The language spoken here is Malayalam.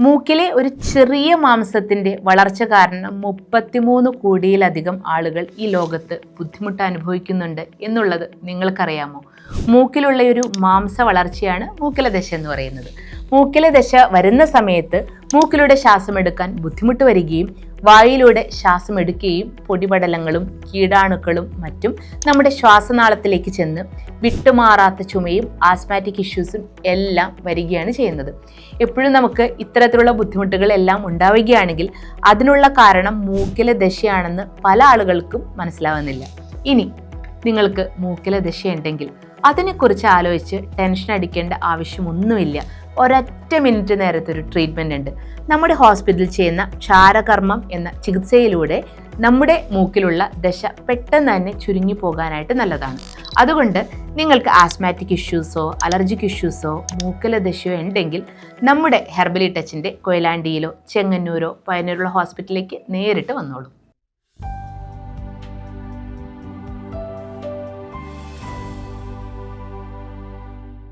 മൂക്കിലെ ഒരു ചെറിയ മാംസത്തിൻ്റെ വളർച്ച കാരണം 33 കോടിയിലധികം ആളുകൾ ഈ ലോകത്ത് ബുദ്ധിമുട്ട് അനുഭവിക്കുന്നുണ്ട് എന്നുള്ളത് നിങ്ങൾക്കറിയാമോ? മൂക്കിലുള്ള ഒരു മാംസ വളർച്ചയാണ് മൂക്കില ദശ എന്ന് പറയുന്നത്. മൂക്കില ദശ വരുന്ന സമയത്ത് മൂക്കിലൂടെ ശ്വാസമെടുക്കാൻ ബുദ്ധിമുട്ട് വരികയും വായിലൂടെ ശ്വാസം എടുക്കുകയും പൊടിപടലങ്ങളും കീടാണുക്കളും മറ്റും നമ്മുടെ ശ്വാസനാളത്തിലേക്ക് ചെന്ന് വിട്ടുമാറാത്ത ചുമയും ആസ്മാറ്റിക് ഇഷ്യൂസും എല്ലാം വരികയാണ് ചെയ്യുന്നത്. എപ്പോഴും നമുക്ക് ഇത്തരത്തിലുള്ള ബുദ്ധിമുട്ടുകൾ എല്ലാം ഉണ്ടാവുകയാണെങ്കിൽ അതിനുള്ള കാരണം മൂക്കില ദശയാണെന്ന് പല ആളുകൾക്കും മനസ്സിലാവുന്നില്ല. ഇനി നിങ്ങൾക്ക് മൂക്കില ദശയുണ്ടെങ്കിൽ അതിനെക്കുറിച്ച് ആലോചിച്ച് ടെൻഷൻ അടിക്കേണ്ട ആവശ്യമൊന്നുമില്ല. ഒരൊറ്റ മിനിറ്റ് നേരത്തെ ഒരു ട്രീറ്റ്മെൻ്റ് ഉണ്ട്. നമ്മുടെ ഹോസ്പിറ്റലിൽ ചെയ്യുന്ന ക്ഷാരകർമ്മം എന്ന ചികിത്സയിലൂടെ നമ്മുടെ മൂക്കിലുള്ള ദശ പെട്ടെന്ന് തന്നെ ചുരുങ്ങി പോകാനായിട്ട് നല്ലതാണ്. അതുകൊണ്ട് നിങ്ങൾക്ക് ആസ്മാറ്റിക് ഇഷ്യൂസോ അലർജിക് ഇഷ്യൂസോ മൂക്കില ദശയോ ഉണ്ടെങ്കിൽ നമ്മുടെ ഹെർബലി ടച്ചിൻ്റെ കൊയിലാണ്ടിയിലോ ചെങ്ങന്നൂരോ പയ്യന്നൂരുള്ള ഹോസ്പിറ്റലിലേക്ക് നേരിട്ട് വന്നോളൂ.